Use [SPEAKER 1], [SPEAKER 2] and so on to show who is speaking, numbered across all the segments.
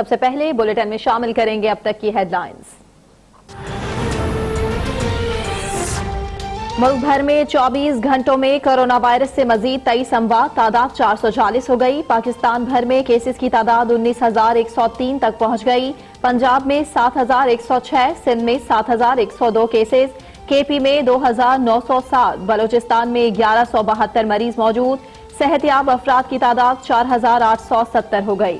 [SPEAKER 1] सबसे पहले बुलेटिन में शामिल करेंगे अब तक की हेडलाइंस। मुल्क भर में 24 घंटों में कोरोना वायरस से मजीद 23 अमवात, तादाद 440 हो गई। पाकिस्तान भर में केसेस की तादाद 19,103 तक पहुंच गई। पंजाब में 7,106, सिंध में 7,102 केसेस, केपी में 2,907, बलोचिस्तान में 1,172 मरीज मौजूद। सेहतयाब अफराद की तादाद 4,870 हो गई।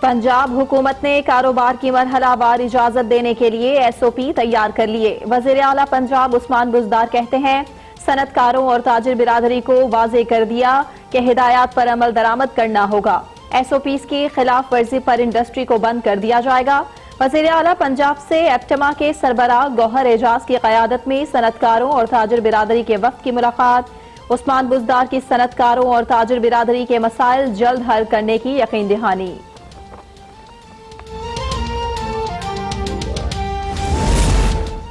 [SPEAKER 1] पंजाब हुकूमत ने कारोबार की मरहलावार इजाजत देने के लिए एसओपी तैयार कर लिए। वजीर आला पंजाब उस्मान बुज़दार कहते हैं, सनतकारों और ताजिर बिरादरी को वाज़ेह कर दिया कि हिदायत पर अमल दरामद करना होगा। एसओपीज़ की खिलाफ वर्जी पर इंडस्ट्री को बंद कर दिया जाएगा। वजीर आला पंजाब से एप्टमा के सरबराह गौहर एजाज की क़यादत में सनतकारों और ताजिर बिरादरी के वक्त की मुलाकात। उस्मान बुज़दार की सनतकारों और ताजिर बिरादरी के मसाइल जल्द हल करने की यकीन दहानी।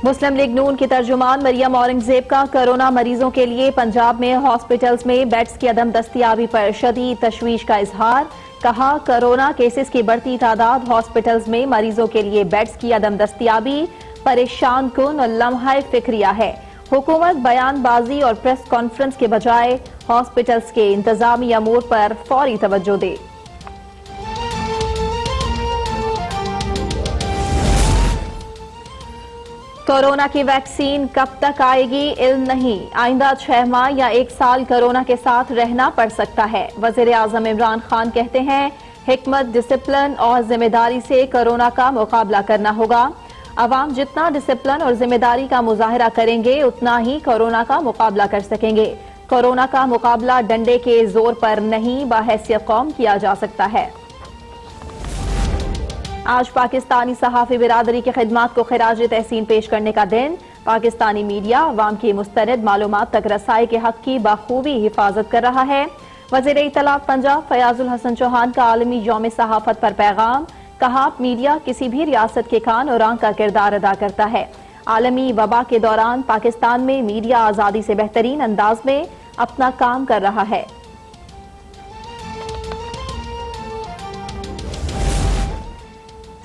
[SPEAKER 1] मुस्लिम लीग नून की तर्जुमान मरियम औरंगजेब का कोरोना मरीजों के लिए पंजाब में हॉस्पिटल्स में बेड्स की अदम दस्तियाबी पर शदीद तशवीश का इजहार। कहा, कोरोना केसेस की बढ़ती तादाद, हॉस्पिटल्स में मरीजों के लिए बेड्स की अदम दस्तियाबी परेशान कुन और लम्हा फिक्रिया है। हुकूमत बयानबाजी और प्रेस कॉन्फ्रेंस के बजाय हॉस्पिटल्स के इंतजामी अमूर पर फौरी तवज्जो दे। कोरोना की वैक्सीन कब तक आएगी इल्म नहीं। आइंदा 6 माह या 1 साल कोरोना के साथ रहना पड़ सकता है। वजीर आजम इमरान खान कहते हैं, हिकमत, डिसिप्लिन और जिम्मेदारी से कोरोना का मुकाबला करना होगा। अवाम जितना डिसिप्लिन और जिम्मेदारी का मुजाहरा करेंगे उतना ही कोरोना का मुकाबला कर सकेंगे। कोरोना का मुकाबला डंडे के जोर पर नहीं, बहैसियत कौम किया जा सकता है। आज पाकिस्तानी सहाफ़ी बिरादरी की खिदमात को खिराज तहसीन पेश करने का दिन। पाकिस्तानी मीडिया अवाम की मुस्तनद मालूमात तक रसाई के हक की बखूबी हिफाजत कर रहा है। वज़ीर इत्तलात पंजाब फयाजुल हसन चौहान का आलमी यौम सहाफ़त पर पैगाम। कहा, मीडिया किसी भी रियासत के कान और आंख का किरदार अदा करता है। आलमी वबा के दौरान पाकिस्तान में मीडिया आज़ादी से बेहतरीन अंदाज में अपना काम कर रहा है।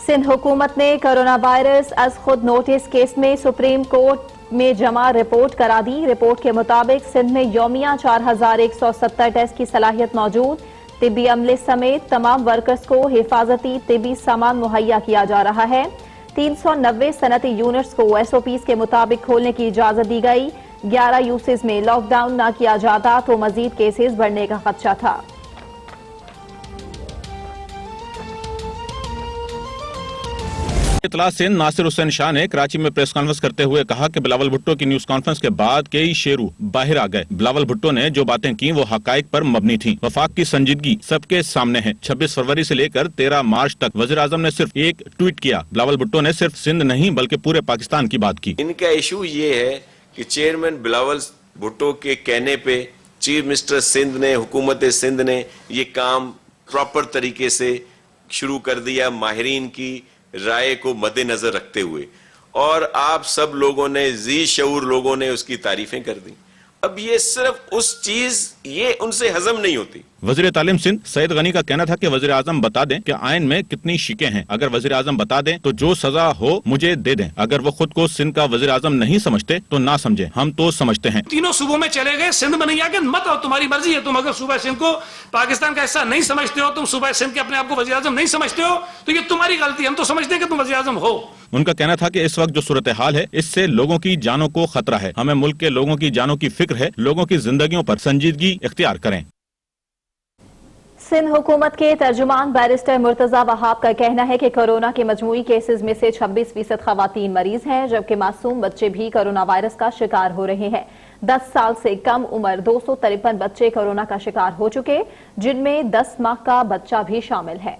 [SPEAKER 1] सिंध हुकूमत ने कोरोना वायरस अज खुद नोटिस केस में सुप्रीम कोर्ट में जमा रिपोर्ट करा दी। रिपोर्ट के मुताबिक सिंध में यौमिया 4,170 टेस्ट की सलाहियत मौजूद। तिब्बी अमले समेत तमाम वर्कर्स को हिफाजती तिब्बी सामान मुहैया किया जा रहा है। 390 सनती यूनिट्स को एसओपीज के मुताबिक खोलने की इजाजत दी गई। 11 यूसेज में लॉकडाउन न किया जाता तो मजीद केसेस बढ़ने का खदशा था।
[SPEAKER 2] इतला सिंध नासिर हुसैन शाह ने कराची में प्रेस कॉन्फ्रेंस करते हुए कहा कि बिलावल भुट्टो की न्यूज कॉन्फ्रेंस के बाद कई शेरू बाहर आ गए। बिलावल भुट्टो ने जो बातें की वो हकाइक पर मबनी थी। वफाक की संजीदगी सबके सामने है। 26 फरवरी से लेकर 13 मार्च तक वजीर आजम ने सिर्फ एक ट्वीट किया। बिलावल भुट्टो ने सिर्फ सिंध नहीं बल्कि पूरे पाकिस्तान की बात की।
[SPEAKER 3] इनका इशू ये है कि चेयरमैन बिलावल भुट्टो के कहने पे चीफ मिनिस्टर सिंध ने, हुकूमत सिंध ने ये काम प्रॉपर तरीके से शुरू कर दिया, माहिरीन की राय को मद्देनजर रखते हुए, और आप सब लोगों ने, जी शऊर लोगों ने उसकी तारीफें कर दी। अब ये सिर्फ उस चीज ये उनसे हजम नहीं होती।
[SPEAKER 2] वजीर तालीम सिंध सईद गनी का कहना था कि वजीर आजम बता दें कि आइन में कितनी शिकें हैं। अगर वजीर आजम बता दें तो जो सजा हो मुझे दे दें। अगर वो खुद को सिंध का वजीर आजम नहीं समझते तो ना समझे, हम तो समझते हैं।
[SPEAKER 4] तीनों सूबों में चले गए, सिंध में नहीं आके मत, और तुम्हारी मर्जी है। तुम अगर सूबा सिंध को पाकिस्तान का हिस्सा नहीं समझते हो, तुम सूबा सिंध के अपने आप को वजीर आजम नहीं समझते हो, तो ये तुम्हारी गलती है। हम तो समझते हैं कि तुम वजीर आजम हो।
[SPEAKER 2] उनका कहना था कि इस वक्त जो सूरत हाल है इससे लोगों की जानों को खतरा है। हमें मुल्क के लोगों की जानों की फिक्र है। लोगों की जिंदगियों पर संजीदगी इख्तियार करें।
[SPEAKER 1] सिंध हुकूमत के तर्जुमान बैरिस्टर मुर्तजा वहाब का कहना है कि कोरोना के मजमूई केसेस में से 26% खवातीन मरीज हैं, जबकि मासूम बच्चे भी कोरोना वायरस का शिकार हो रहे हैं। 10 साल से कम उम्र 253 बच्चे कोरोना का शिकार हो चुके, जिनमें 10 माह का बच्चा भी शामिल है।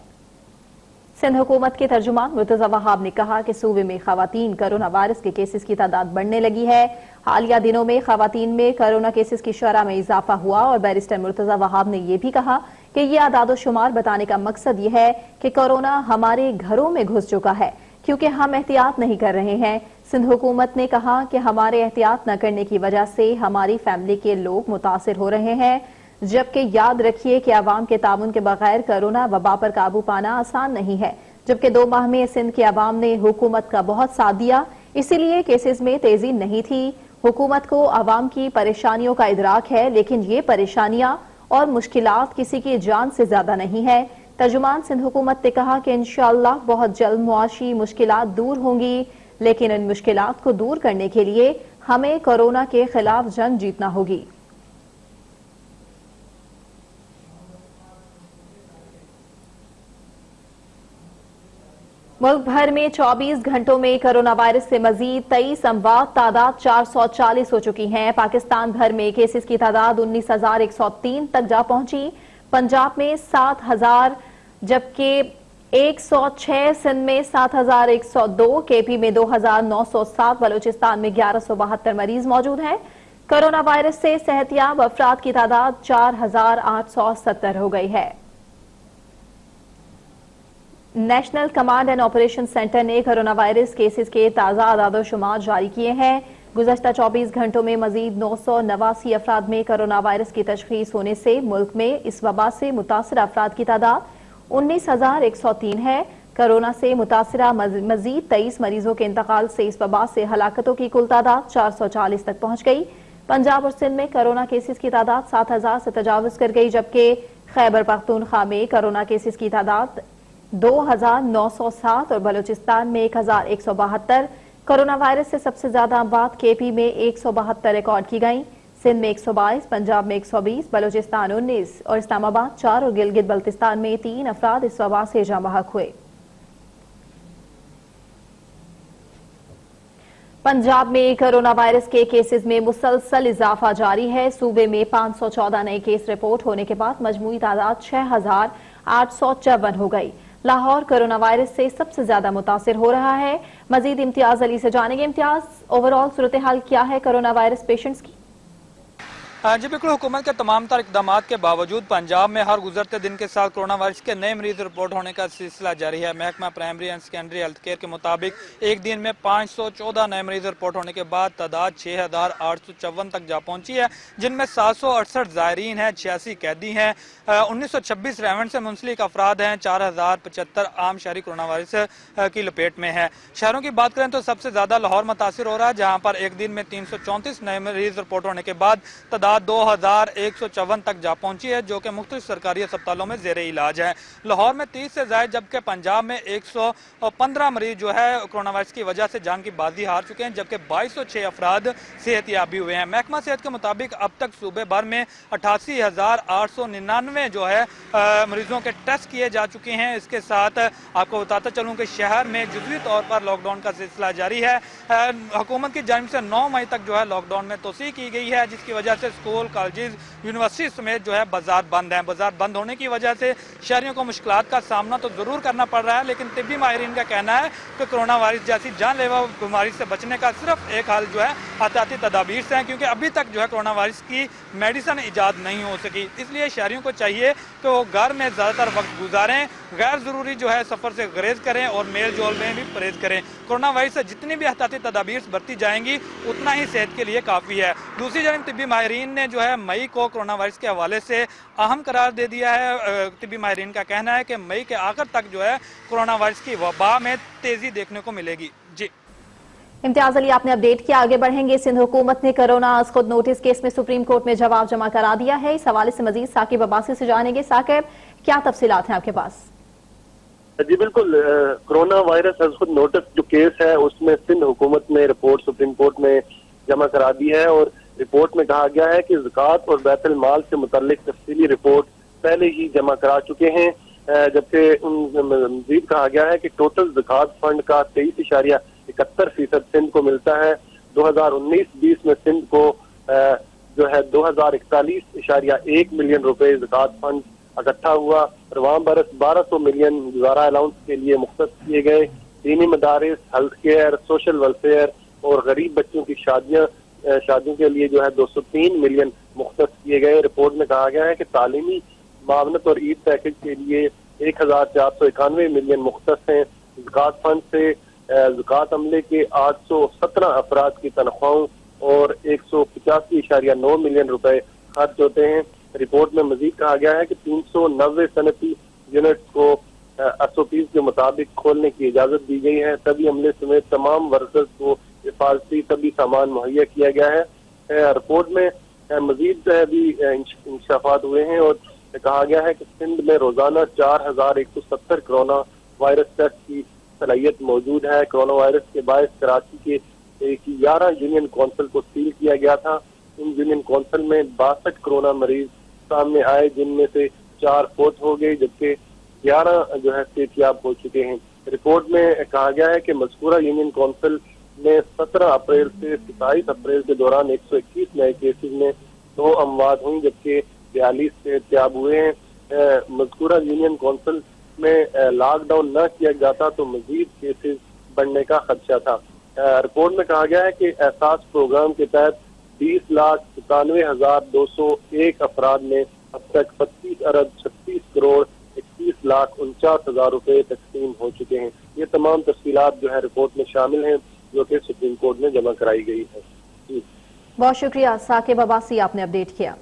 [SPEAKER 1] सिंध हुकूमत के तर्जुमान मुर्तजा वहाब ने कहा कि सूबे में खवातीन कोरोना वायरस के केसेस की तादाद बढ़ने लगी है। हालिया दिनों में खवातीन में कोरोना केसेस की शरह में इजाफा हुआ, और बैरिस्टर मुर्तजा वहाब ने यह भी कहा कि यह आदाद शुमार बताने का मकसद यह है कि कोरोना हमारे घरों में घुस चुका है, क्योंकि हम एहतियात नहीं कर रहे हैं। सिंध हुकूमत ने कहा कि हमारे एहतियात न करने की वजह से हमारी फैमिली के लोग मुतासिर हो रहे हैं, जबकि याद रखिए कि अवाम के ताउन के बगैर कोरोना वबा पर काबू पाना आसान नहीं है। जबकि 2 माह में सिंध के अवाम ने हुकूमत का बहुत साथ दिया, इसीलिए केसेस में तेजी नहीं थी। हुकूमत को अवाम की परेशानियों का इदराक है, लेकिन ये परेशानियां और मुश्किलात किसी की जान से ज्यादा नहीं है। तर्जुमान सिंध हुकूमत ने कहा कि इंशाअल्लाह बहुत जल्द मुआशी मुश्किलात दूर होंगी, लेकिन इन मुश्किलात को दूर करने के लिए हमें कोरोना के खिलाफ जंग जीतना होगी। मुल्क भर में 24 घंटों में कोरोना वायरस से मजीद 23 अमवात, तादाद 440 हो चुकी है। पाकिस्तान भर में केसेस की तादाद 19,103 तक जा पहुंची। पंजाब में 7,000, जबकि 106, सिंध में 7,102, केपी में 2,907, बलूचिस्तान में 1,172 मरीज मौजूद हैं। कोरोना वायरस से सेहतियाब अफराद की तादाद 4,870 हो गई है। National command and operation centre ने कोरोना वायरस केसेस के ताज़ा आदादोशुमार जारी किए हैं। गुज़श्ता 24 घंटों में मजीद 989 अफराद में कोरोना वायरस की तशखीस होने से मुल्क में इस वबा से मुतासर अफराद की तादाद 19,103 है। कोरोना से मुतासरा मजीद 23 मरीजों के इंतकाल से इस वबा से हलाकतों की कुल तादाद 440 तक पहुंच गई। पंजाब और सिंध में कोरोना केसेस की तादाद 7,000 से तजावुज कर गई, जबकि खैबर पख्तूनख्वा में कोरोना केसेस की तादाद 2,907 और बलूचिस्तान में 1,172। कोरोना वायरस से सबसे ज्यादा अमवात केपी में 172 रिकॉर्ड की गई। सिंध में 122, पंजाब में 120, बलूचिस्तान 19 और इस्लामाबाद 4 और गिलगित बल्तिस्तान में 3 अफराद इस वबा से जाँ बहक हुए। पंजाब में कोरोना वायरस के केसेस में मुसलसल इजाफा जारी है। सूबे में 514 नए केस रिपोर्ट होने के बाद मजमूई तादाद 6,854 हो गई। लाहौर कोरोना वायरस से सबसे ज्यादा मुतासिर हो रहा है। मजीद इम्तियाज अली से जानेंगे। इम्तियाज, ओवरऑल सूरत हाल क्या है कोरोना वायरस पेशेंट्स की?
[SPEAKER 5] जी बिल्कुल, हुकूमत के तमाम तर इकदाम के बावजूद पंजाब में हर गुजरते दिन के साथ कोरोना वायरस के नए मरीज रिपोर्ट होने का सिलसिला जारी है। महकमा primary and secondary health care के मुताबिक एक दिन में 514 नए मरीज रिपोर्ट होने के बाद तादाद 6,854 तक जा पहुंची है, जिनमें 768 ज़ायरीन हैं, 86 कैदी हैं, 1926 रेवंड से मुंसलिक अफराद हैं, 4,075 आम शहरी कोरोना वायरस की लपेट में है। शहरों की बात करें तो सबसे ज्यादा लाहौर मुतासिर हो रहा है, जहाँ पर एक दिन में 334 नए मरीज रिपोर्ट होने के बाद तादाद 2,154 तक जा पहुंची है, जो कि मुख्तलिफ सरकारी अस्पतालों में जेर इलाज है। लाहौर में 30 से ज्यादा, जबकि पंजाब में 115 मरीज जो है कोरोना वायरस की वजह से जान की बाजी हार चुके हैं, जबकि 2206 अफराद सेहतयाबी हुए हैं। महकमा सेहत के मुताबिक अब तक सूबे भर में 88,899 जो है मरीजों के टेस्ट किए जा चुके हैं। इसके साथ आपको बताता चलूं कि शहर में जुज़वी तौर पर लॉकडाउन का सिलसिला जारी है। हुकूमत की जानिब से 9 मई तक जो है लॉकडाउन में तोसी की गई है, जिसकी वजह से स्कूल, कॉलेज, यूनिवर्सिटी समेत जो है बाजार बंद हैं। बाजार बंद होने की वजह से शहरियों को मुश्किलात का सामना तो जरूर करना पड़ रहा है, लेकिन तिब्बी माहिरीन का कहना है कि कोरोना वायरस जैसी जानलेवा बीमारी से बचने का सिर्फ एक हल जो है एहतियाती तदाबीर से है, क्योंकि अभी तक जो है कोरोना वायरस की मेडिसिन ईजाद नहीं हो सकी। इसलिए शहरियों को चाहिए कि वो घर में ज्यादातर वक्त गुजारें, गैर जरूरी जो है सफर से गुरेज करें और मेल जोल में भी परहेज करें। कोरोना वायरस से जितनी भी एहतियाती तदाबीर बरती जाएंगी उतना ही सेहत के लिए काफी है। दूसरी जानब तिब्बी माहिरीन ने जो है मई को कोरोना वायरस के हवाले से अहम करार दे दिया है। तिब्बी माहिरीन का कहना है कि मई के आखिर तक जो है कोरोना वायरस की वबा में तेजी देखने को मिलेगी। जी
[SPEAKER 1] इम्तियाज अली, आपने अपडेट किया, आगे बढ़ेंगे। सिंध हुकूमत ने कोरोना खुद नोटिस केस में सुप्रीम कोर्ट में जवाब जमा करा दिया है। इस हवाले से मजीद साकिब अब्बासी से जानेंगे। साकिब, क्या तफसीलात हैं आपके पास?
[SPEAKER 6] जी बिल्कुल, कोरोना वायरस खुद नोटिस जो केस है उसमें सिंध हुकूमत ने रिपोर्ट सुप्रीम कोर्ट में जमा करा दी है और रिपोर्ट में कहा गया है कि ज़कात और बैतुल माल से मुतल्लिक तफसीली रिपोर्ट पहले ही जमा करा चुके हैं, जबकि मजीद कहा गया है कि टोटल ज़कात फंड का 23.71% सिंध को मिलता है। 2019-20 में सिंध को जो है 2,041.1 मिलियन रुपए ज़कात फंड इकट्ठा हुआ। रवाम बरस 1200 मिलियन गुजारा अलाउंस के लिए मुख्तस किए गए। दीनी मदारिस, हेल्थ केयर, सोशल वेलफेयर और गरीब बच्चों की शादियों के लिए जो है 203 मिलियन मुख्तस किए गए। रिपोर्ट में कहा गया है कि तालीमी मावनत और ईद पैकेज के लिए 1,491 मिलियन मुख्तस हैं। ज़कात फंड से ज़कात अमले के 817 अफराद की तनख्वाहों और 185.9 मिलियन रुपए खर्च होते हैं। रिपोर्ट में मजीद कहा गया है कि 390 सनती यूनिट को SOPs के मुताबिक खोलने की इजाजत दी गई है। तभी अमले समेत तमाम वर्कर्स को हिफाजती तभी सामान मुहैया किया गया है। रिपोर्ट में मजीद भी इंकशाफात हुए हैं और कहा गया है कि सिंध में रोजाना 4170 कोरोना वायरस टेस्ट की सलाहियत मौजूद है। कोरोना वायरस के बायस कराची के 11 यूनियन कौंसिल को सील किया गया था। इन यूनियन कौंसिल में 62 कोरोना मरीज सामने आए, जिनमें से 4 फोत हो गए, जबकि 11 जो है सेहतयाब हो चुके हैं। रिपोर्ट में कहा गया है कि मज़कूरा यूनियन कौंसिल में 17 अप्रैल से 27 अप्रैल के दौरान 121 नए केसेज में 2 अमवात हुई, जबकि 42 सेहतयाब हुए हैं। मज़कूरा यूनियन कौंसिल में लॉकडाउन न किया जाता तो मजीद केसेज बढ़ने का खदशा था। रिपोर्ट में कहा गया है कि एहसास प्रोग्राम के तहत 20,97,201 अफराद में अब तक 25 अरब 36 करोड़ 21,49,000 रुपए तकसीम हो चुके हैं। ये तमाम तफसीलात जो है रिपोर्ट में शामिल हैं, जो कि सुप्रीम कोर्ट में जमा कराई गई है।
[SPEAKER 1] बहुत शुक्रिया साकिब अब्बासी, आपने अपडेट किया।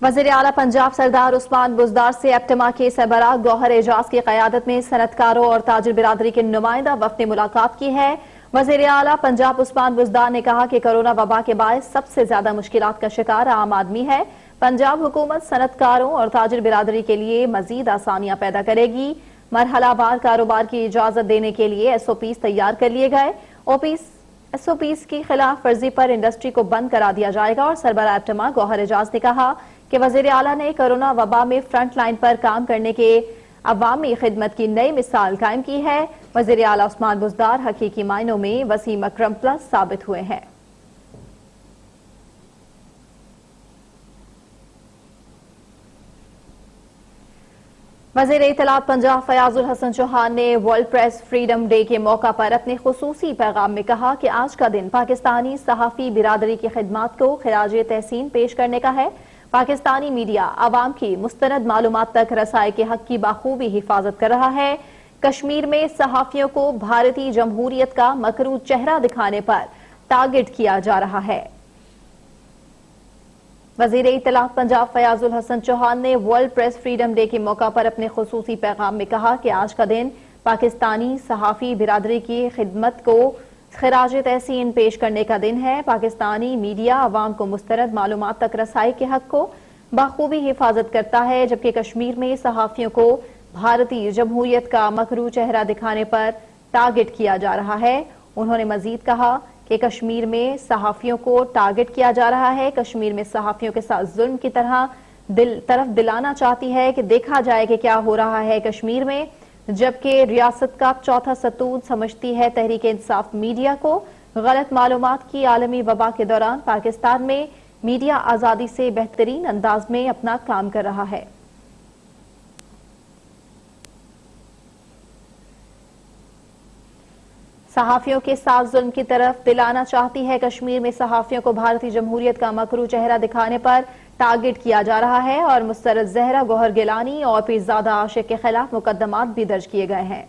[SPEAKER 1] वज़ीर आला पंजाब सरदार उस्मान बुज़दार से एप्टमा के सरबराह गौहर एजाज की क़यादत में सनतकारों और ताजिर बिरादरी के नुमाइंदा वफ़द ने मुलाकात की है। वज़ीर आला पंजाब उस्मान बुज़दार ने कहा कि कोरोना वबा के बायस सबसे ज्यादा मुश्किलात का शिकार आम आदमी है। पंजाब हुकूमत सनतकारों और ताजिर बिरादरी के लिए मजीद आसानियां पैदा करेगी। मरहलावार कारोबार की इजाजत देने के लिए SOPs तैयार कर लिए गए। SOPs की खिलाफ वर्जी पर इंडस्ट्री को बंद करा दिया जाएगा। और सरबराह एप्टमा गौहर एजाज ने कहा कि वज़ीर आला ने कोरोना वबा में फ्रंट लाइन पर काम करने के अवामी खिदमत की नई मिसाल कायम की है। वज़ीर आला उस्मान बुज़दार हकीकी मायनों में वसीम अकरम प्लस साबित हुए हैं। वज़ीर इत्तलात पंजाब फयाजुल हसन चौहान ने वर्ल्ड प्रेस फ्रीडम डे के मौका पर अपने खुसूसी पैगाम में कहा कि आज का दिन पाकिस्तानी सहाफ़ी बिरादरी की खिदमात को खिराज तहसीन पेश करने का है। पाकिस्तानी मीडिया आवाम की मुस्तनद मालूमात तक रसाई के हक की बाखूबी हिफाजत कर रहा है। कश्मीर में सहाफ़ियों को भारतीय जमहूरियत का मकरू चेहरा दिखाने पर टारगेट किया जा रहा है। वज़ीर इत्तलात पंजाब फयाजुल हसन चौहान ने वर्ल्ड प्रेस फ्रीडम डे के मौका पर अपने खुसूसी पैगाम में कहा कि आज का दिन पाकिस्तानी सहाफ़ी बिरादरी की खिदमत को खिराज तहसीन पेश करने का दिन है। पाकिस्तानी मीडिया अवाम को मुस्तरद मालूमात तक रसाई के हक को बाखूबी हिफाजत करता है, जबकि कश्मीर में सहाफ़ियों को भारतीय जमहूरियत का मकरू चेहरा दिखाने पर टारगेट किया जा रहा है। उन्होंने मजीद कहा कि कश्मीर में सहाफ़ियों को टारगेट किया जा रहा है। कश्मीर में सहाफ़ियों के साथ जुल्म की तरफ दिलाना चाहती है कि देखा जाए कि क्या हो रहा है कश्मीर में, जबकि रियासत का चौथा सतून समझती है तहरीक इंसाफ मीडिया को। गलत मालूमात की आलमी वबा के दौरान पाकिस्तान में मीडिया आज़ादी से बेहतरीन अंदाज में अपना काम कर रहा है। सहाफ़ियों के साथ जुल्म की तरफ दिलाना चाहती है। कश्मीर में सहाफ़ियों को भारतीय जमहूरियत का मकरू चेहरा दिखाने पर टारगेट किया जा रहा है और मुस्तरद जहरा गौहर गिलानी और पीरज़ादा आशिक के खिलाफ मुकदमात भी दर्ज किए गए हैं।